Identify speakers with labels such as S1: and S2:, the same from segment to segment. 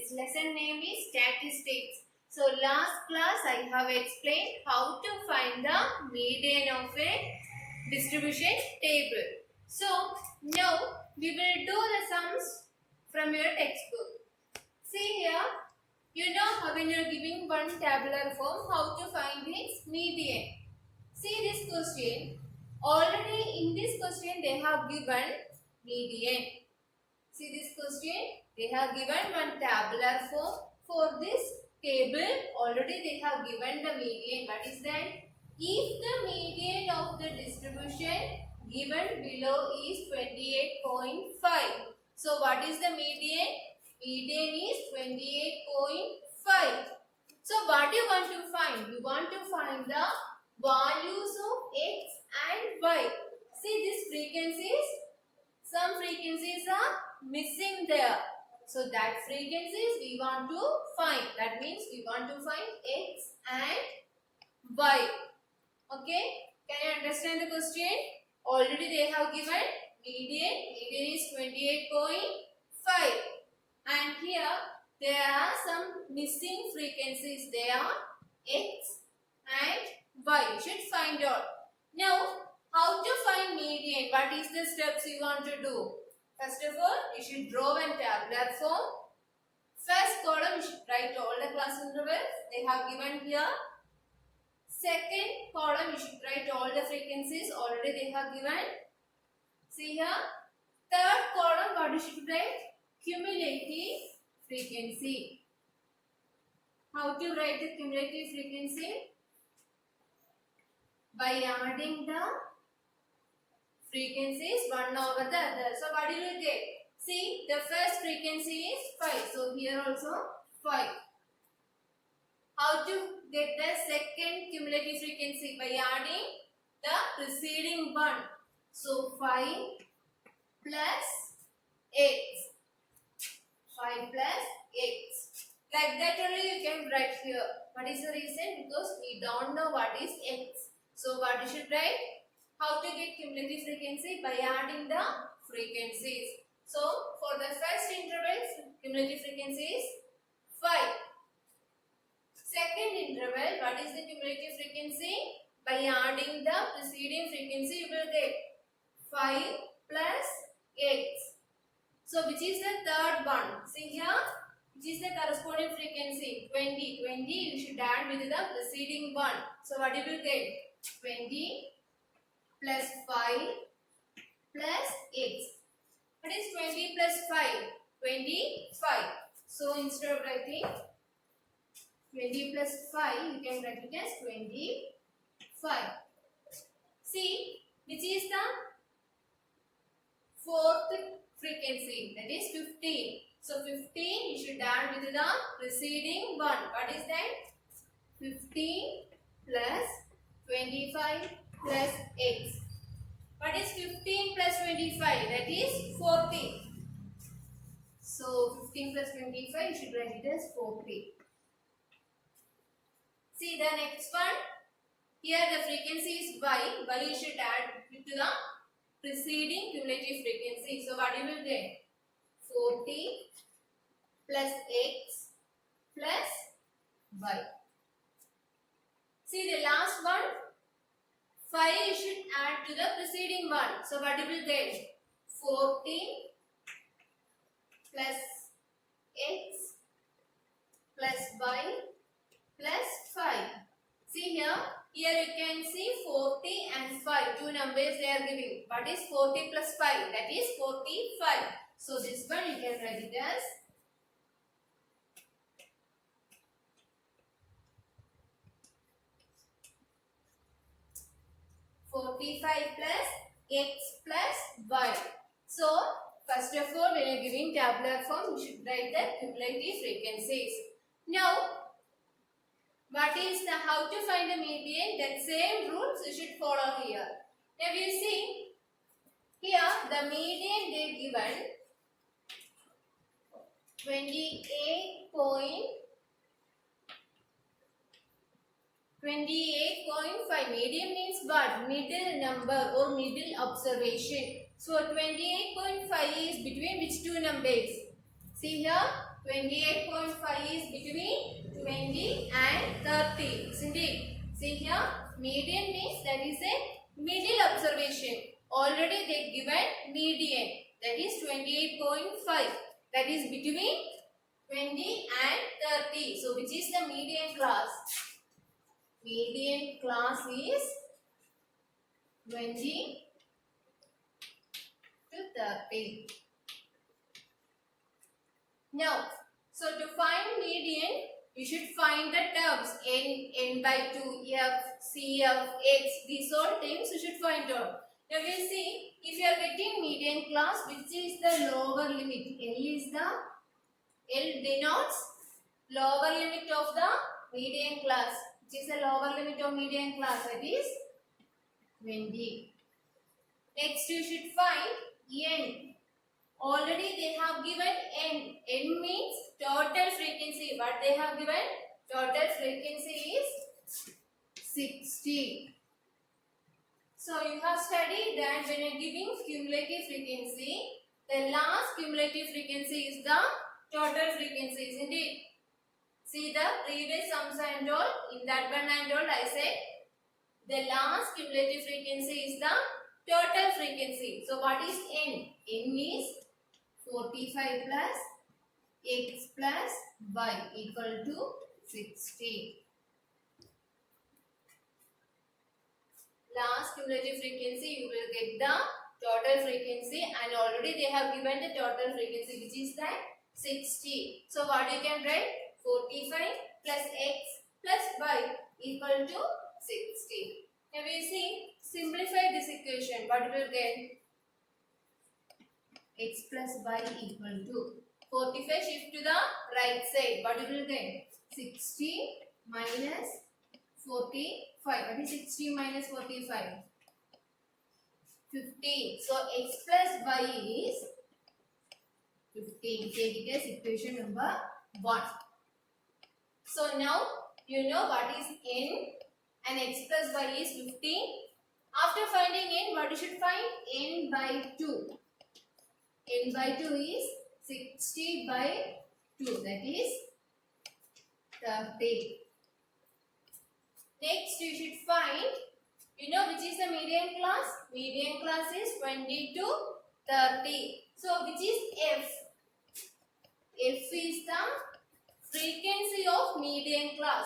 S1: Its lesson name is statistics. So last class I have explained how to find the median of a distribution table. So now we will do the sums from your textbook. See here, you know how when you are giving one tabular form, how to find its median. See this question. Already in this question they have given median. See this question. They have given one tabular form. For this table, already they have given the median. What is that? If the median of the distribution given below is 28.5. So what is the median? Median is 28.5. So what you want to find? You want to find the values of x and y. See these frequencies. Some frequencies are missing there. So that frequencies we want to find. That means we want to find x and y. Okay. Can you understand the question? Already they have given median. Median is 28.5. And here there are some missing frequencies. They are x and y. You should find out. Now, how to find median? What is the steps you want to do? First of all, you should draw a tabular form. First column, you should write all the class intervals. They have given here. Second column, you should write all the frequencies. Already they have given. See here. Third column, what you should write? Cumulative frequency. How to write the cumulative frequency? By adding the frequencies one over the other. So what you will get? See, the first frequency is 5. So here also 5. How to get the second cumulative frequency? By adding the preceding one. So 5 plus x. 5 plus x. Like that only you can write here. What is the reason? Because we don't know what is x. So what you should write? How to get cumulative frequency? By adding the frequencies. So for the first interval, cumulative frequency is 5. Second interval, what is the cumulative frequency? By adding the preceding frequency, you will get 5 plus x. So which is the third one? See here, which is the corresponding frequency? 20. 20 you should add with the preceding one. So what you will get? 20 plus 5 plus x. What is 20 plus 5? 25. So instead of writing 20 plus 5, you can write it as 25. See, which is the fourth frequency? That is 15. So 15 you should add with the preceding one. What is that? 15 plus 25 plus x. What is 15 plus 25? That is 40. So 15 plus 25, you should write it as 40. See the next one. Here the frequency is y. Y you should add to the preceding cumulative frequency. So what you will get? 40 plus x plus y. See the last one. 5 you should add to the preceding one. So what you will get? 40 plus x plus y plus 5. See here. Here you can see 40 and 5. Two numbers they are giving. What is 40 plus 5? That is 45. So this one you can write it as 45 plus x plus y. So, first of all, when you are giving tabular form, you should write the cumulative frequencies. Now, what is the how to find the median? That same rules you should follow here. Now, you see, here the median they given 28.5. Median means what? Middle number or middle observation. So 28.5 is between which two numbers? See here, 28.5 is between 20 and 30, isn't it? See here, median means that is a middle observation. Already they given median, that is 28.5. That is between 20 and 30. So which is the median class? Median class is 20 to 30. Now, so to find median, you should find the terms n by 2, f, cf, x. These all terms you should find out. Now we see, if you are getting median class, which is the lower limit? L denotes lower limit of the median class. Which is the lower limit of median class? That is 20. Next you should find n. Already they have given n. N means total frequency. What they have given? Total frequency is 60. So you have studied that when you are giving cumulative frequency, the last cumulative frequency is the total frequency, isn't it? See the previous sums and all, in that one and all I said, the last cumulative frequency is the total frequency. So what is n? N is 45 plus x plus y equal to 60. Last cumulative frequency, you will get the total frequency, and already they have given the total frequency, which is that 60. So what you can write? 45 plus x plus y equal to 60. Now we see, simplify this equation. What will get? X plus y equal to 45, shift to the right side. What will get? 60 minus 45. What is 60 minus 45? 15. So x plus y is 15. Take it as equation number 1. So now you know what is n, and x plus y is 15. After finding n, what you should find? N by 2. N by 2 is 60 by 2. That is 30. Next you should find, you know which is the median class? Median class is 20 to 30. So which is f? F is the frequency of median class.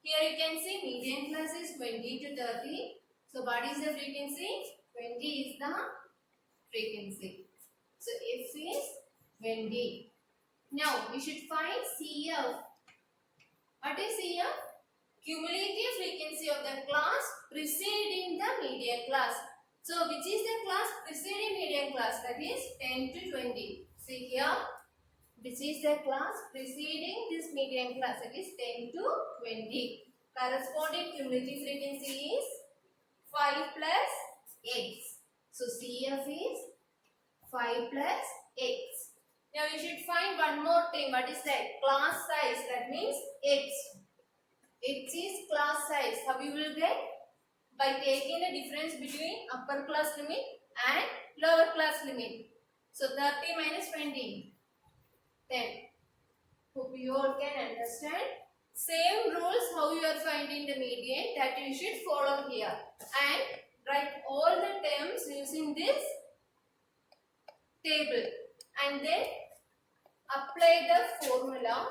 S1: Here you can see median class is 20 to 30. So what is the frequency? 20 is the frequency. So f is 20. Now we should find CF. What is CF? Cumulative frequency of the class preceding the median class. So which is the class preceding median class? That is 10 to 20. See here, this is the class preceding this median class. That is 10 to 20. Corresponding cumulative frequency is 5 plus x. So CF is 5 plus x. Now you should find one more thing. What is that? Class size. That means x. X is class size. How you will get? By taking the difference between upper class limit and lower class limit. So 30 minus 20. 10. Hope you all can understand. Same rules how you are finding the median, that you should follow here. And write all the terms using this table. And then apply the formula.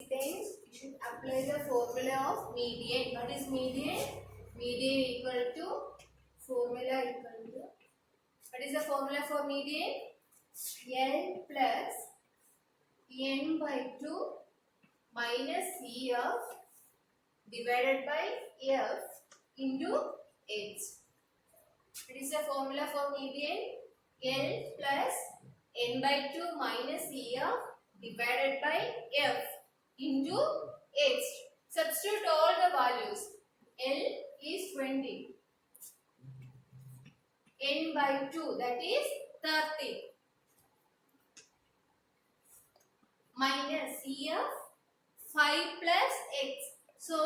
S1: Then you should apply the formula of median. What is median? Median equal to formula equal to. What is the formula for median? L plus n by 2 minus CF divided by F into H. What is the formula for median? L plus n by 2 minus CF divided by F into H. Substitute all the values. L is 20. N by 2, that is 30. Minus CF 5 plus x. So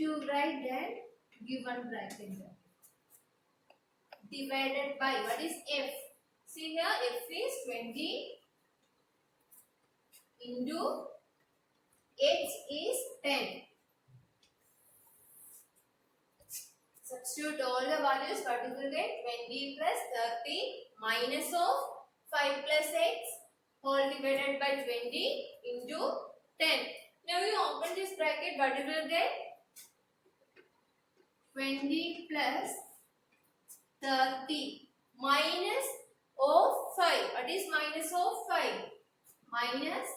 S1: to write that, give one bracket there. Divided by, what is F? See here, f is 20 into x is 10. Substitute all the values. What you will get? 20 plus 30 minus of 5 plus x whole divided by 20 into 10. Now you open this bracket. What you will get? 20 plus 30 minus of 5. What is minus of 5? Minus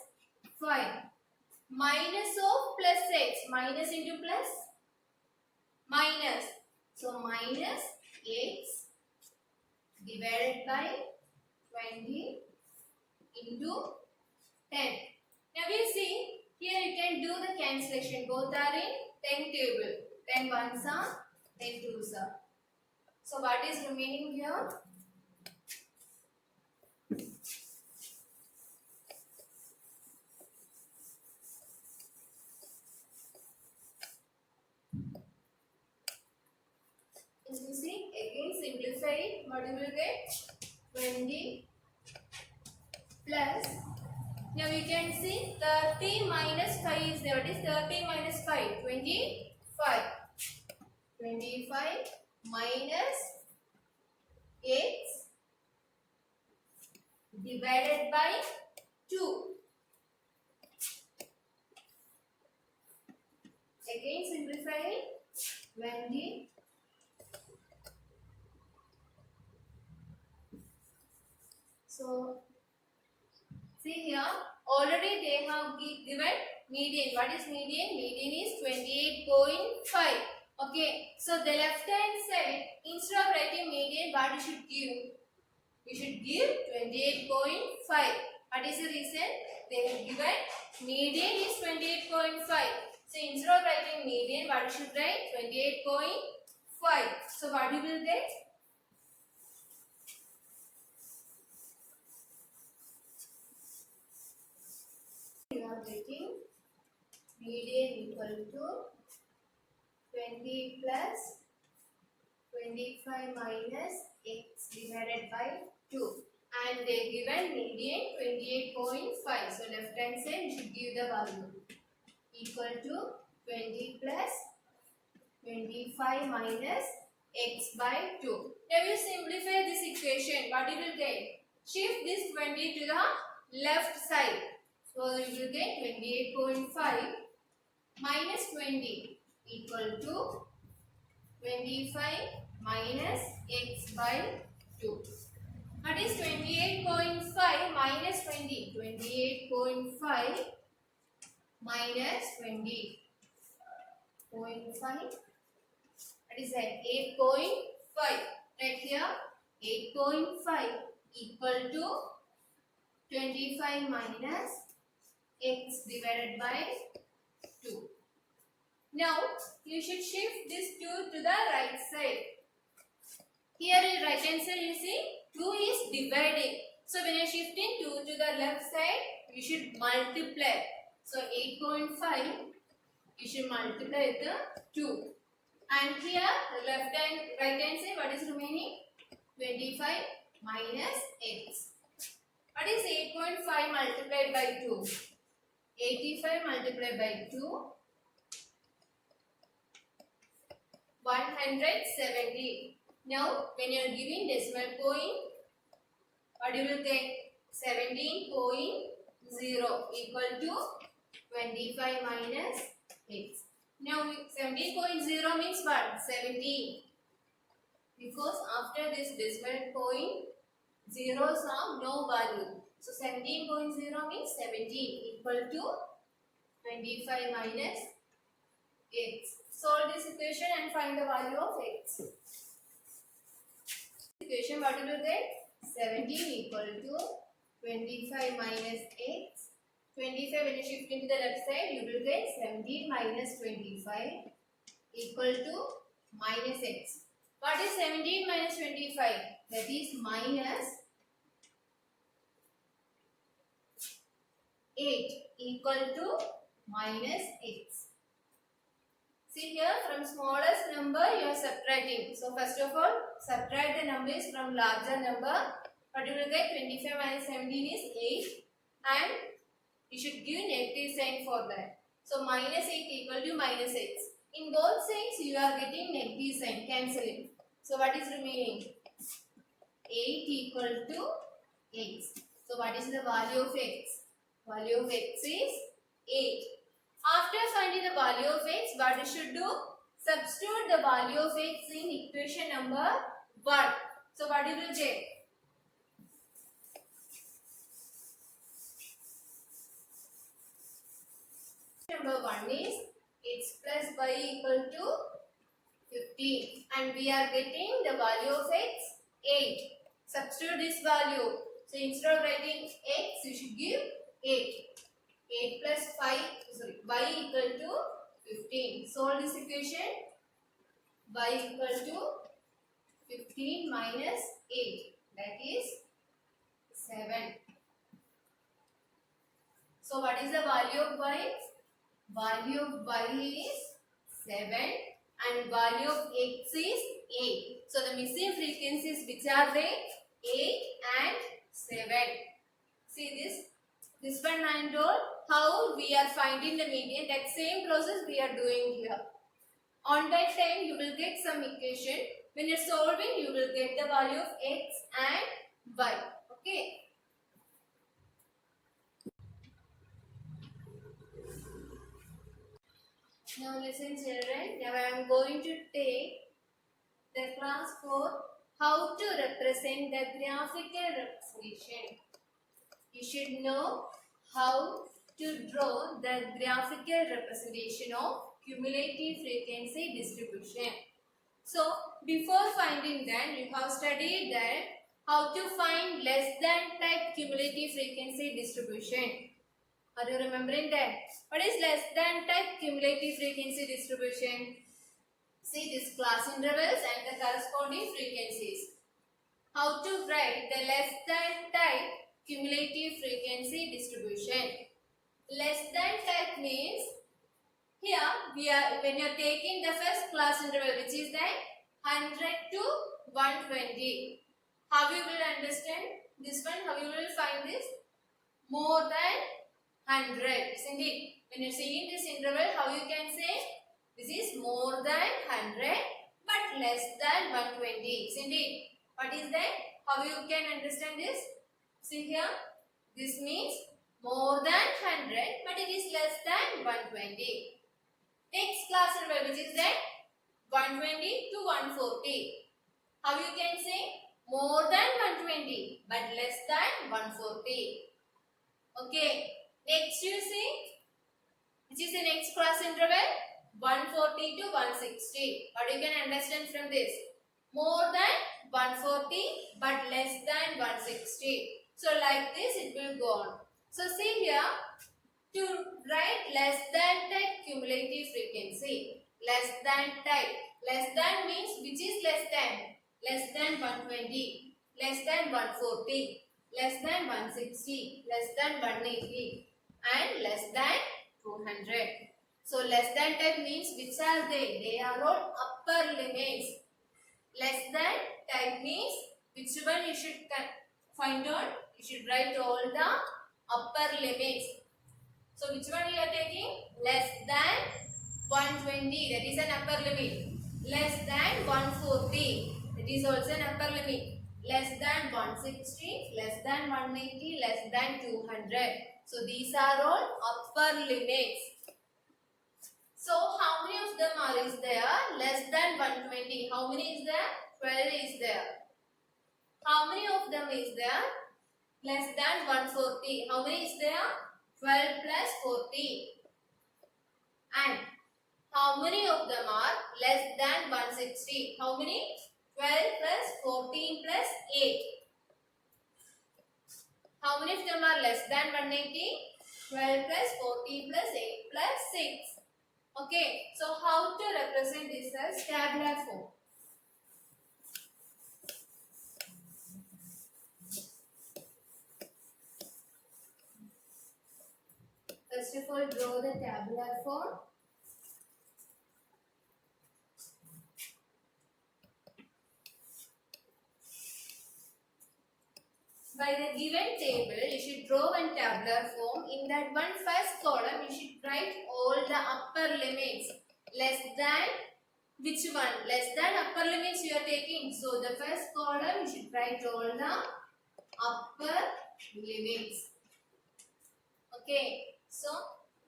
S1: 5. Minus of plus x. Minus into plus. Minus. So minus x divided by 20 into 10. Now we see here you can do the cancellation. Both are in 10 table. 10 ones are, 10 twos are. So what is remaining here? You see, again simplify it. What you will get? 20 plus. Now we can see 30 minus 5 is there. What is 30 minus 5? 25. 25 minus x divided by 2. Again simplify it. 20 So, see here, already they have given median. What is median? Median is 28.5. Okay, so the left hand side, instead of writing median, what you should give? You should give 28.5. What is the reason? They have given median is 28.5. So, instead of writing median, what you should write? 28.5. So, what you will get? You are getting median equal to 20 plus 25 minus x divided by 2. And they given median 28.5. So left hand side you should give the value equal to 20 plus 25 minus x by 2. Now you simplify this equation. What you will get? Shift this 20 to the left side. So you will get 28.5 minus 20 equal to 25 minus x by 2. What is 28.5 minus 20? 28.5 minus 20.5. What is that? 8.5. Right here 8.5 equal to 25 minus x divided by 2. Now you should shift this 2 to the right side. Here in right hand side you see 2 is dividing. So when you are shifting 2 to the left side, you should multiply. So 8.5 you should multiply with the 2. And here left hand right hand side what is remaining? 25 minus x. What is 8.5 multiplied by 2? 85 multiplied by 2. 170. Now, when you are giving decimal point, what you will get? 17.0 equal to 25 minus x. Now, 17.0 means what? 17. Because after this decimal point, zeros have no value. So 17.0 means 17 equal to 25 minus x. Solve this equation and find the value of x. Equation what you will get? 17 equal to 25 minus x. 25 when you shift into the left side, you will get 17 minus 25 equal to minus x. What is 17 minus 25? That is minus 8 equal to minus x. See here, from smallest number you are subtracting. So first of all, subtract the numbers from larger number. What you will get? 25 minus 17 is 8, and you should give negative sign for that. So minus 8 equal to minus x. In both sides you are getting negative sign, cancelling. So what is remaining? 8 equal to x. So what is the value of x? Value of x is 8. After finding the value of x, what you should do? Substitute the value of x in equation number 1. So what you will get? Number 1 is x plus y equal to 15, and we are getting the value of x 8. Substitute this value. So instead of writing x, you should give 8. 8 plus 5, sorry, y equal to 15. Solve this equation. Y equal to 15 minus 8, that is 7. So what is the value of y? Value of y is 7 and value of x is 8. So the missing frequencies, which are they? 8 and 7. See this one and all, how we are finding the median. That same process we are doing here. On that time you will get some equation. When you are solving, you will get the value of x and y. Okay. Now listen children, now I am going to take the class for how to represent the graphical representation. You should know how to draw the graphical representation of cumulative frequency distribution. So before finding that, you have studied that how to find less than type cumulative frequency distribution. Are you remembering that? What is less than type cumulative frequency distribution? See this class intervals and the corresponding frequencies. How to write the less than type cumulative frequency distribution? Less than type means here when you are taking the first class interval, which is the 100 to 120. How you will understand this one? How you will find this? More than 100, isn't it? When you are seeing this interval, how you can say this is more than 100 but less than 120, isn't it? What is that? How you can understand this? See here, this means more than 100 but it is less than 120. Next class interval, which is that 120 to 140. How you can say more than 120 but less than 140. Okay. Next you see, which is the next class interval, 140 to 160. What you can understand from this? More than 140 but less than 160. So like this it will go on. So see here, to write less than type cumulative frequency. Less than type. Less than means which is less than? Less than 120. Less than 140. Less than 160. Less than 180. And less than 200. So less than type means which are they? They are all upper limits. Less than type means which one you should find out? You should write all the upper limits. So which one you are taking? Less than 120, that is an upper limit. Less than 140, that is also an upper limit. Less than 160, less than 180, less than 200. So these are all upper limits. So how many of them is there? Less than 120. How many is there? 12 is there. How many of them is there? Less than 140. How many is there? 12 plus 40. And how many of them are less than 160? How many? 12 plus 14 plus 8. How many of them are less than 180? 12 plus 14 plus 8 plus 6. Okay, so how to represent this as tabular form? First of all, draw the tabular form. by the given table, you should draw one tabular form. In that one first column, you should write all the upper limits. Less than which one? Less than upper limits you are taking. So the first column, you should write all the upper limits. Okay. So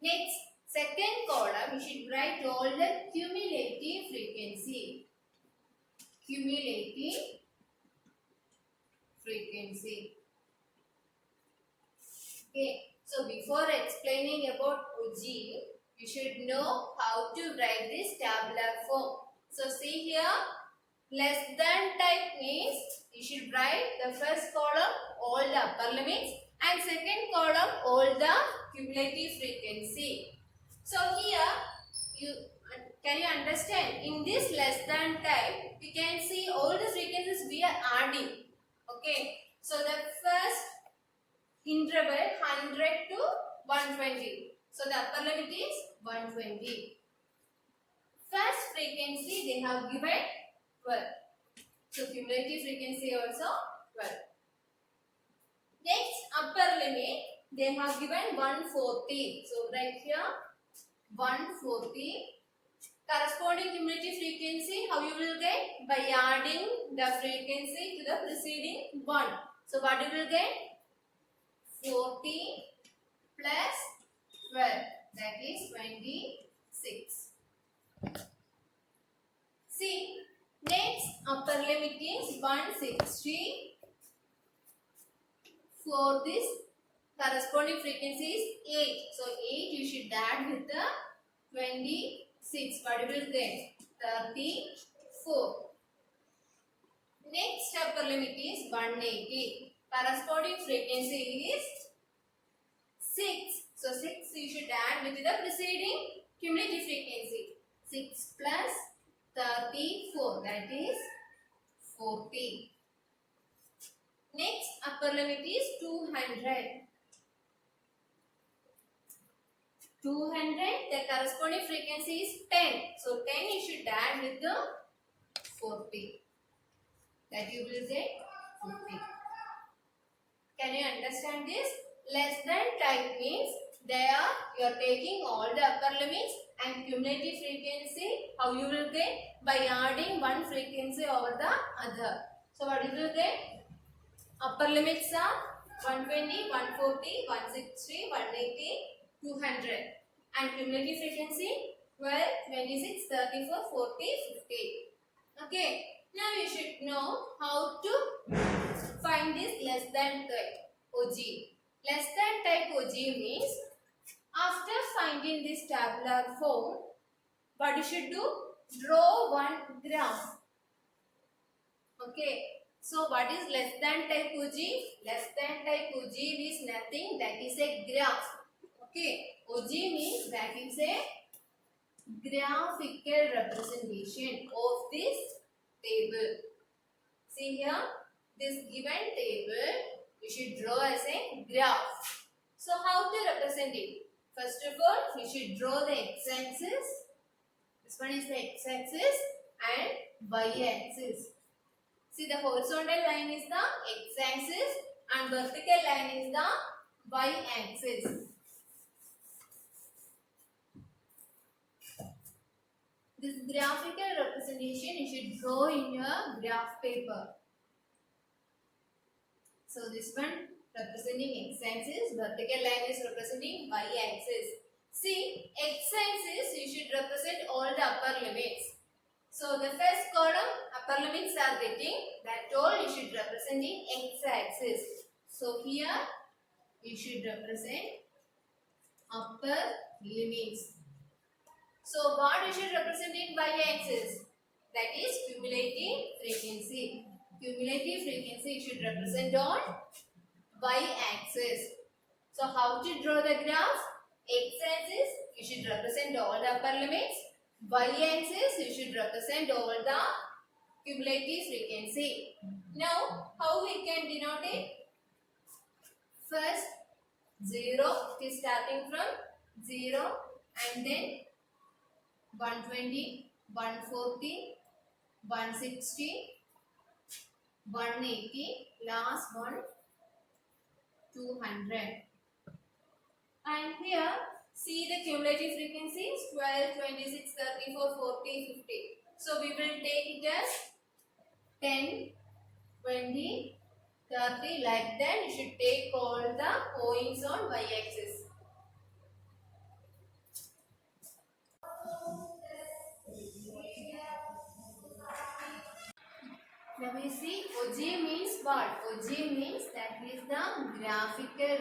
S1: next, second column, you should write all the cumulative frequency. Cumulative frequency. Okay, so before explaining about OG, you should know how to write this tabular form. So see here, less than type means you should write the first column all the upper limits and second column all the cumulative frequency. So here you can you understand, in this less than type we can see all the frequencies we are adding. Okay, so the first interval 100 to 120. So the upper limit is 120. First frequency they have given 12. So cumulative frequency also 12. Next upper limit they have given 140. So right here 140. Corresponding cumulative frequency, how you will get? By adding the frequency to the preceding one. So what you will get? 40 plus 12, that is 26. See, next upper limit is 160. For this corresponding frequency is 8. So 8 you should add with the 26. What you will get? 34. Next upper limit is 180. Corresponding frequency is 6. So 6 you should add with the preceding cumulative frequency. 6 plus 34, that is 40. Next upper limit is 200. 200, the corresponding frequency is 10. So 10 you should add with the 40. That you will get 50. Can you understand this? Less than type means there you are taking all the upper limits and cumulative frequency. How you will get? By adding one frequency over the other. So what you will get? Upper limits are 120, 140, 160, 180, 200. And cumulative frequency 12, 26, 34, 40, 50. Okay. Now you should know how to find this less than type OG. Less than type OG means after finding this tabular form, what you should do? Draw one graph. Okay. So what is less than type OG? Less than type OG is nothing, that is a graph. Okay. OG means that is a graphical representation of this table. See here, this given table you should draw as a graph. So how to represent it? First of all, you should draw the x-axis. This one is the x-axis and y-axis. See, the horizontal line is the x-axis and vertical line is the y-axis. This graphical representation you should draw in your graph paper. So this one representing x-axis, vertical line is representing y-axis. See, x-axis you should represent all the upper limits. So the first column upper limits are getting, that all you should represent in x-axis. So here you should represent upper limits. So what you should represent in y-axis? That is cumulative frequency. Cumulative frequency you should represent on y-axis. So how to draw the graph? X-axis you should represent all the upper limits. Y-axis you should represent all the cumulative frequency. Now how we can denote it? First 0, it is starting from 0 and then 120, 140, 160, 180, last one 200. And here, see the cumulative frequencies 12, 26, 34, 40, 50. So we will take it as 10, 20, 30, like that. You should take all the points on y-axis. Now we see OG means what? OG means that is the graphical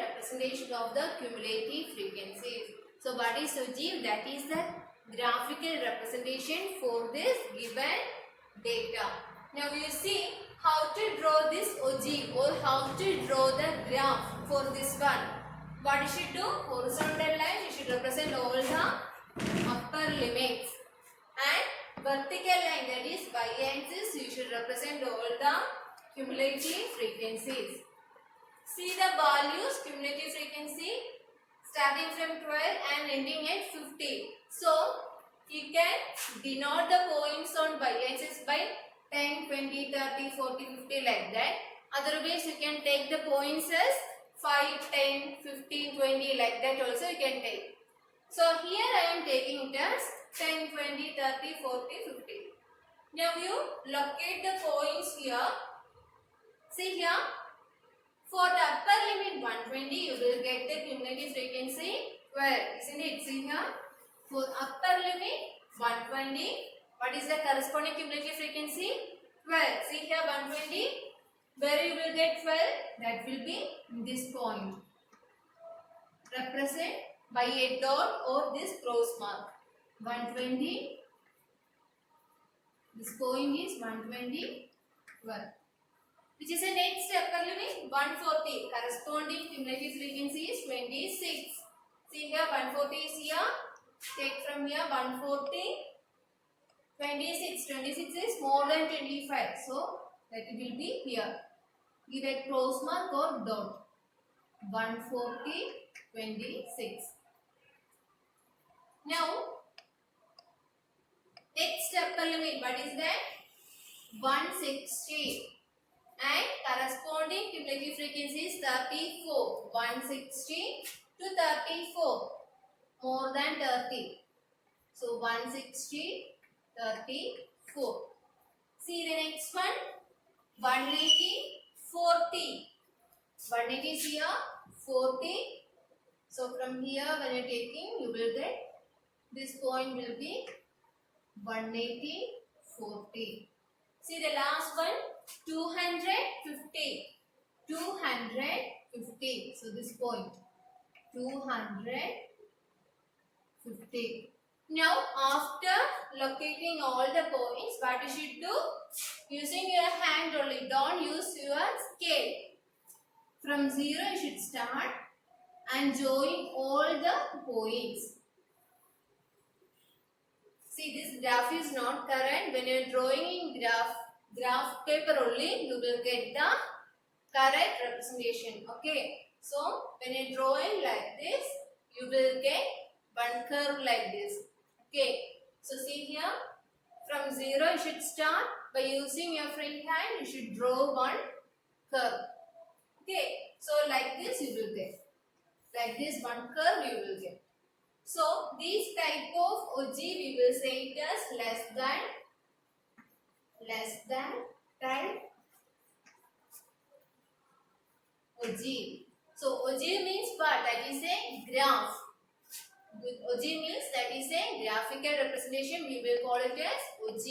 S1: representation of the cumulative frequencies. So what is OG? That is the graphical representation for this given data. Now you see how to draw this OG or how to draw the graph for this one. What you should do? Horizontal line you should represent all the upper limits, and vertical line, that is y-axis, you should represent all the cumulative frequencies. See the values, cumulative frequency starting from 12 and ending at 50. So you can denote the points on y-axis by 10, 20, 30, 40, 50 like that. Otherwise you can take the points as 5, 10, 15, 20 like that also you can take. So here I am taking it as 10, 20, 30, 40, 50. Now you locate the points here. See here, for the upper limit 120, you will get the cumulative frequency 12, isn't it? See here, for upper limit 120, what is the corresponding cumulative frequency? 12. See here 120, where you will get 12? That will be this point. Represent by a dot or this cross mark. 120, this point is 120, 12. Which is the next upper limit? 140. Corresponding cumulative frequency is 26. See here 140 is here. Take from here 140, 26. 26 is more than 25. So that will be here. Give a cross mark or dot. 140, 26. Now, next upper limit, what is that? 160. And corresponding cumulative frequency is 34. 160 to 34. More than 30. So, 160, 34. See the next one. 180, 40. 180 is here, 40. So, from here when you are taking, you will get this point will be 180, 40. See the last one, 250. 250. So this point, 250. Now after locating all the points, what you should do? Using your hand only. Don't use your scale. From 0 you should start and join all the points. See, this graph is not correct. When you are drawing in graph paper only, you will get the correct representation. Okay. So, when you are drawing like this, you will get one curve like this. Okay. So, see here, from 0 you should start. By using your free hand, you should draw one curve. Okay. So, like this you will get. Like this one curve you will get. So, this type of OG we will say it as less than type OG. So, OG means what? That is a graph. OG means that is a graphical representation. We will call it as OG.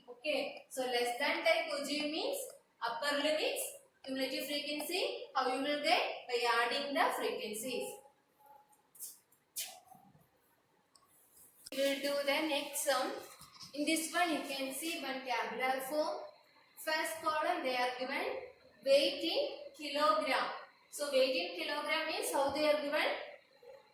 S1: Okay. So, less than type OG means upper limits, cumulative frequency. How you will get? By adding the frequencies. We will do the next sum. In this one you can see one tabular form. First column they are given weight in kilogram. So weight in kilogram means how they are given?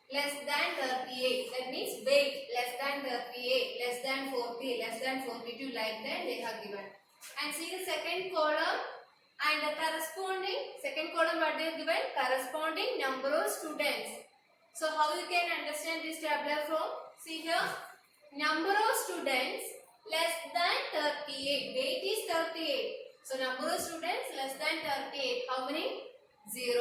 S1: Less than 38. That means weight less than 38, less than 40, less than 42 like that they are given. And see the second column and the corresponding second column what they are given? Corresponding number of students. So how you can understand this tabular form? See here, number of students less than 38. Weight is 38. So number of students less than 38. How many? 0.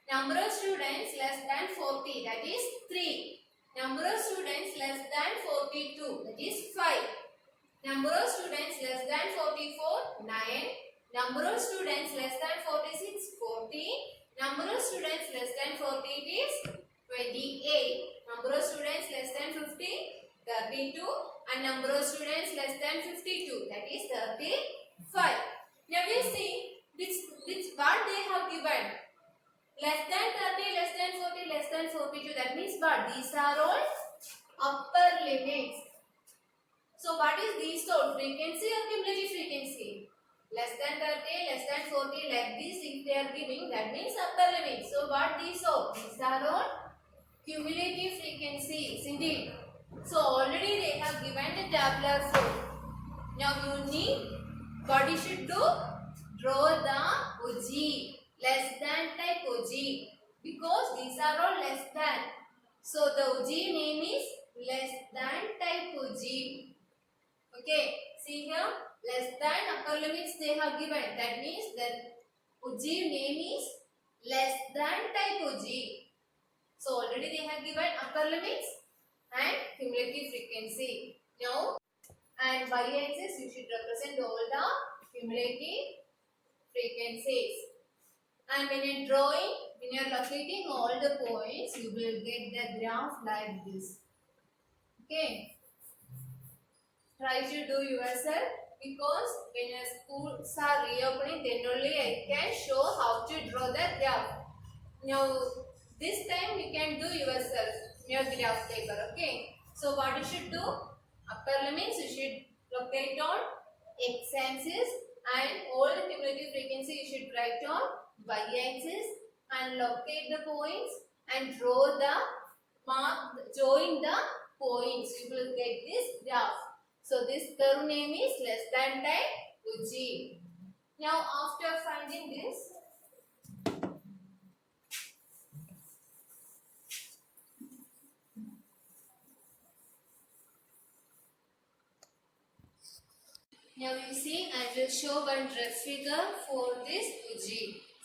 S1: Number of students less than 40. That is 3. Number of students less than 42. That is 5. Number of students less than 44. 9. Number of students less than 46. 40. Number of students less than 40 is 28. Number of students less than 50. 32. And number of students less than 52. That is 35. Now we see which what they have given. Less than 30, less than 40, less than 42. That means what? These are all upper limits. So what is these all? Frequency or cumulative frequency? Less than 30, less than 40, like this if they are giving, that means upper limit. So what these all? These are all cumulative frequencies indeed. So already they have given the tabular form. Now you need, what you should do? Draw the OG, less than type OG, because these are all less than. So the OG name is less than type OG. Okay, see here, less than upper limits they have given. That means that OG name is less than type OG. So already they have given upper limits and cumulative frequency. Now, and y-axis you should represent all the cumulative frequencies. And when you are drawing, when you are locating all the points, you will get the graph like this. Okay. Try to do yourself, because when your schools are reopening, then only I can show how to draw the graph. Now, this time you can do yourself your graph paper. Okay. So what you should do? Upper limits you should locate on x-axis, and all the cumulative frequency you should write on y-axis, and locate the points and draw the mark, join the points. You will get this graph. So this curve name is less than type OG. Now after finding this, now you see, I will show one graph figure for this OG.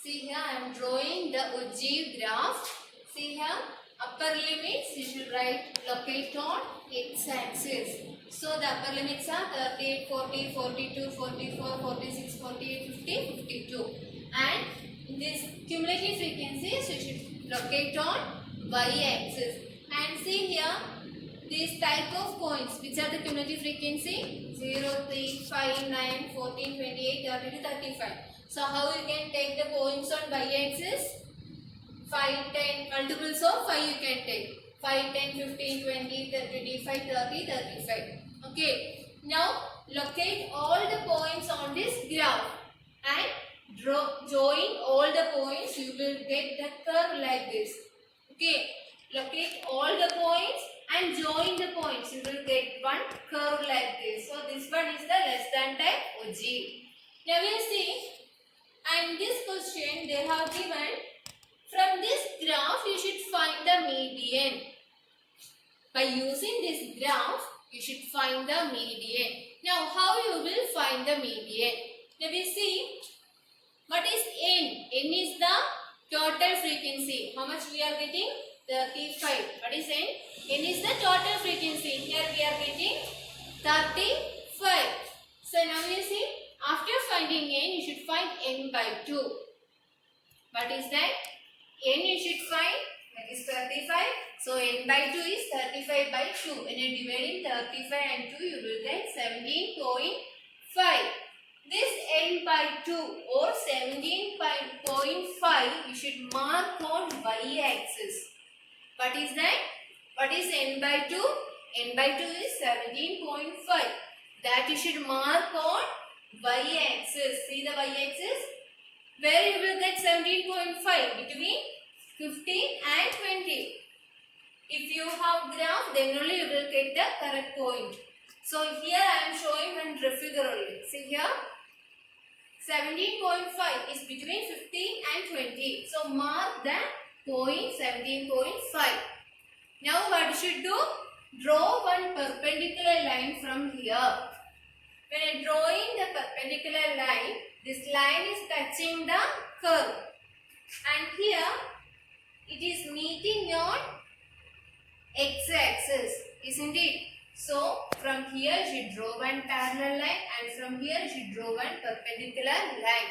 S1: See here, I am drawing the OG graph. See here, upper limits you should write, locate on x-axis. So the upper limits are 38, 40, 42, 44, 46, 48, 50, 52. And this cumulative frequencies you should locate on y-axis. And see here, these type of points, which are the cumulative frequency? 0, 3, 5, 9, 14, 28, 30 to 35. So how you can take the points on y-axis? 5, 10, multiples of 5 you can take. 5, 10, 15, 20, 30, 25, 30, 35. Okay. Now locate all the points on this graph and join all the points. You will get the curve like this. Okay. Locate all the points and join the points. You will get one curve like this. So this one is the less than type OG. Now we see, and this question they have given, from this graph you should find the median. By using this graph, you should find the median. Now how you will find the median? Now we see, what is N? N is the total frequency. How much we are getting? 35. What is N? N is the total frequency. Here we are getting 35. So now you see, after finding N, you should find N by 2. What is that? N you should find, that is 35. So N by 2 is 35 by 2. When you are dividing 35 and 2, you will get 17.5. This N by 2 or 17.5 you should mark on y-axis. What is that? What is N by 2? N by 2 is 17.5. That you should mark on y-axis. See the y-axis? Where you will get 17.5? Between 15 and 20. If you have graph, then only you will get the correct point. So here I am showing one graph figure only. See here, 17.5 is between 15 and 20. So mark the point 17.5. Now what you should do? Draw one perpendicular line from here. When I am drawing the perpendicular line, this line is touching the curve, and here it is meeting on x-axis, isn't it? So from here she draw one parallel line, and from here she draw one perpendicular line.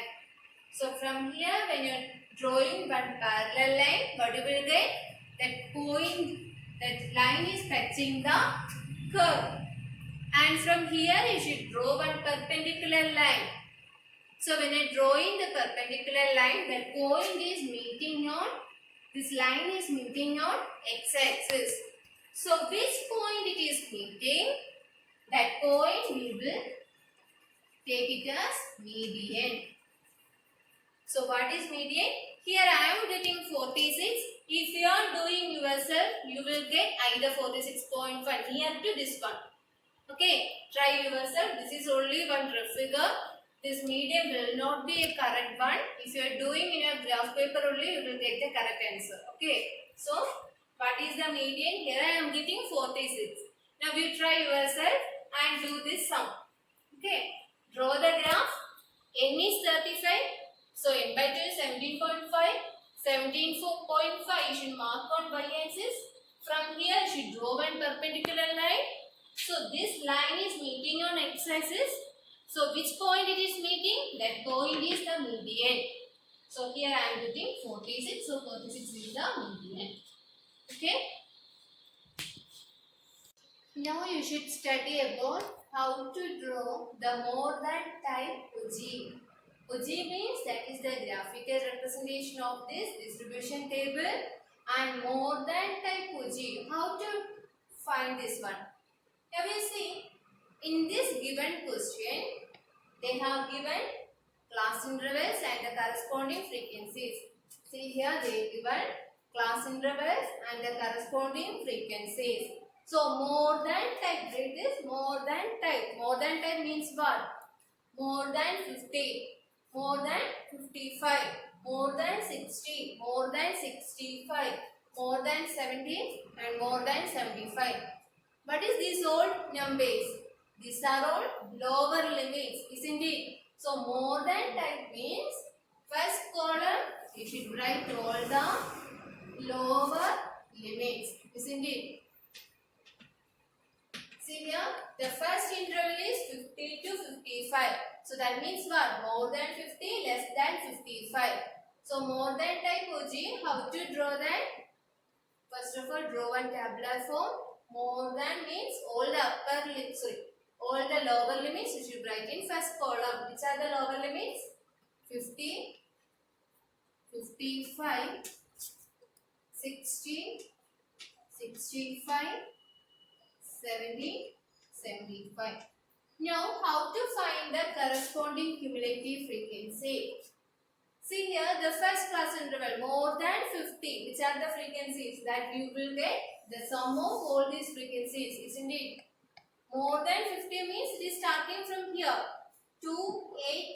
S1: So from here, when you are drawing one parallel line, what you will get? That point, that line is touching the curve. And from here you should draw one perpendicular line. So when you are drawing the perpendicular line, that point is meeting on, this line is meeting on x-axis. So which point it is meeting? That point we will take it as median. So what is median? Here I am getting 46. If you are doing yourself, you will get either 46.5 near to this one. Okay, try yourself. This is only one rough figure. This median will not be a correct one. If you are doing in your graph paper only, you will get the correct answer. Okay, so what is the median? Here I am getting 46. Now you try yourself and do this sum. Okay, draw the graph. N is 35. So n by 2 is 17.5. 17.5 you should mark on y-axis. From here you should draw one perpendicular line. So this line is meeting on x-axis. So which point it is meeting? That point is the median. So here I am getting 46. So 46 is the median. Okay. Now you should study about how to draw the more than type OG. OG means that is the graphical representation of this distribution table, and more than type OG. How to find this one? Now we see in this given question, they have given class intervals and the corresponding frequencies. See here they given class intervals and the corresponding frequencies. So more than type, read this, more than type. More than type means what? More than 50, more than 55, more than 60, more than 65, more than 70 and more than 75. What is these all numbers? These are all lower limits, isn't it? So more than type means first column you should write all the lower limits, isn't it? See here, the first interval is 50 to 55. So that means what? More than 50, less than 55. So more than type OG, how to draw that? First of all, draw one tabular form. More than means all the upper limits, all the lower limits you should write in first column. Which are the lower limits? 50, 55, 60, 65, 70, 75. Now, how to find the corresponding cumulative frequency? See here, the first class interval, more than 50, which are the frequencies that you will get the sum of all these frequencies, isn't it? More than 50 means it is starting from here. 2, 8,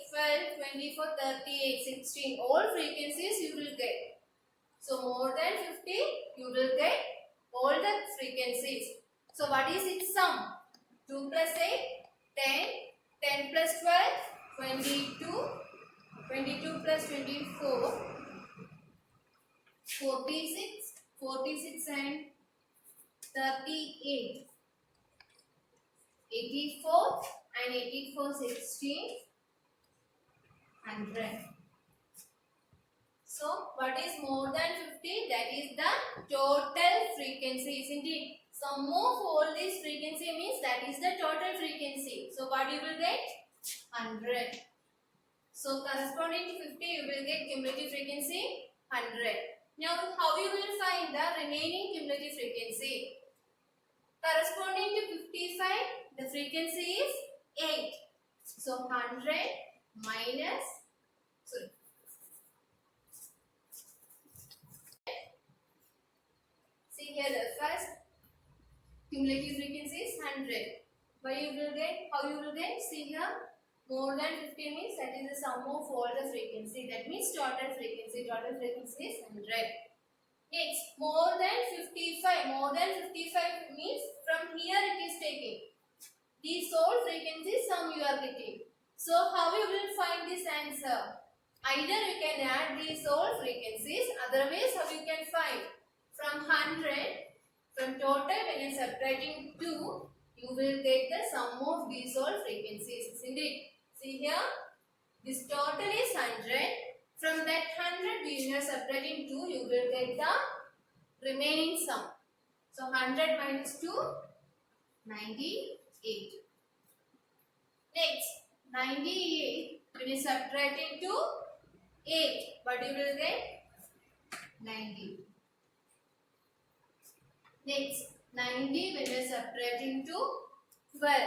S1: 12, 24, 38, 16, all frequencies you will get. So, more than 50, you will get all the frequencies. So, what is its sum? 2 plus 8, 10, 10 plus 12, 22, 22 plus 24, 46, 46 and 38, 84 and 84, 16, 100. So, what is more than 50? That is the total frequency, isn't it? Sum of all this frequency means that is the total frequency. So, what you will get? 100. So, corresponding to 50, you will get cumulative frequency 100. Now, how you will find the remaining cumulative frequency? Corresponding to 55, the frequency is 8. So, 100 minus, see here the first cumulative frequency is 100. Why you will get? How you will get? See here, more than 50 means that is the sum of all the frequency. That means total frequency. Total frequency is 100. Next, more than 55. More than 55 means from here it is taking. These all frequencies sum you are getting. So how you will find this answer? Either you can add these all frequencies, otherwise how you can find? From 100, from total when you are subtracting 2, you will get the sum of these all frequencies, isn't it? See here, this total is 100. From that 100 when you are subtracting 2, you will get the remaining sum. So 100 minus 2, 98. Next, 98 when you subtracting 2, 8, but you will get 90. Next, 90 when you are subtracting 2, 12.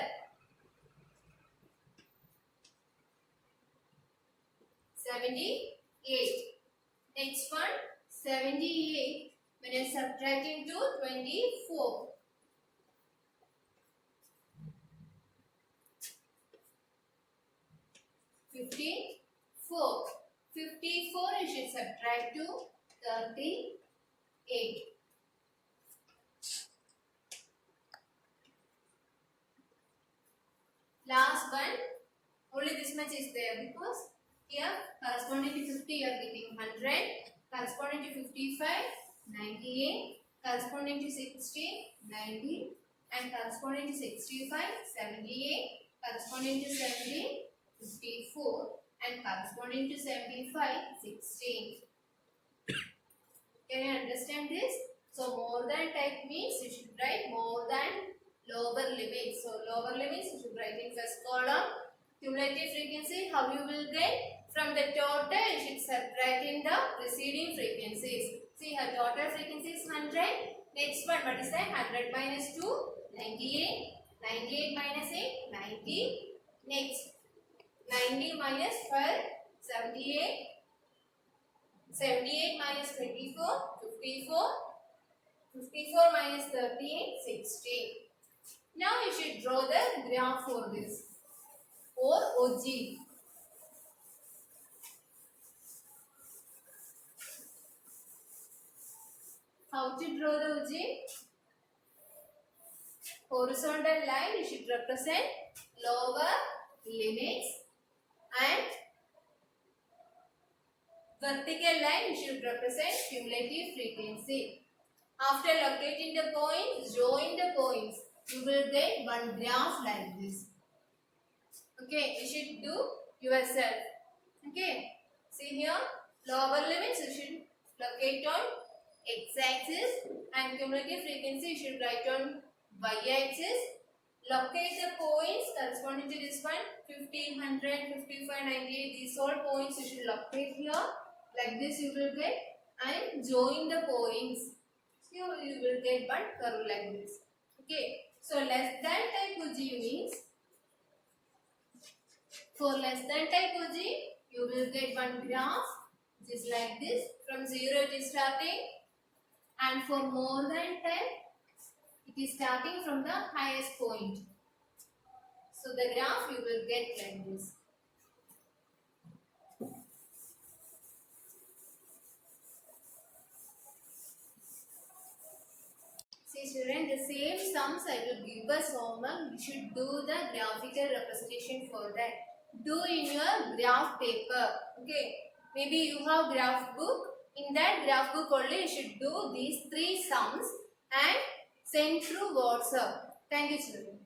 S1: 78. Next one, 78 when you are subtracting 2, 24. 54. 54 you should subtract to 38. Last one, only this much is there because here corresponding to 50 you are getting 100, corresponding to 55, 98, corresponding to 60, 90, and corresponding to 65, 78, corresponding to 70, 54, and corresponding to 75, 16. Can you understand this? So more than type means you should write more than lower limits. So lower limits you should write in first column. Cumulative frequency, how you will get? From the total you should subtract in the preceding frequencies. See her total frequency is 100. Next one, what is that? 100 minus 2, 98. 98 minus 8, 90. Next, 90 minus 12, 78. 78 minus 24, 54. 54 minus 38, 16. Now you should draw the graph for this or OG. How to draw the OG? Horizontal line you should represent lower limits and vertical line you should represent cumulative frequency. After locating the points, join the points. You will get one graph like this. Okay, you should do yourself. Okay, see here, lower limits you should locate on x-axis and cumulative frequency you should write on y-axis. Locate the points corresponding to this one, 50, 100, 55, 98. These all points you should locate here. Like this you will get and join the points. So you will get one curve like this. Okay. So less than type OG means for less than type OG you will get one graph just like this. From 0 it is starting, and for more than 10 it is starting from the highest point. So the graph you will get like this. See children, the same sums I will give us homework. You should do the graphical representation for that. Do in your graph paper. Okay. Maybe you have graph book. In that graph book only you should do these 3 sums and send through WhatsApp. Thank you children.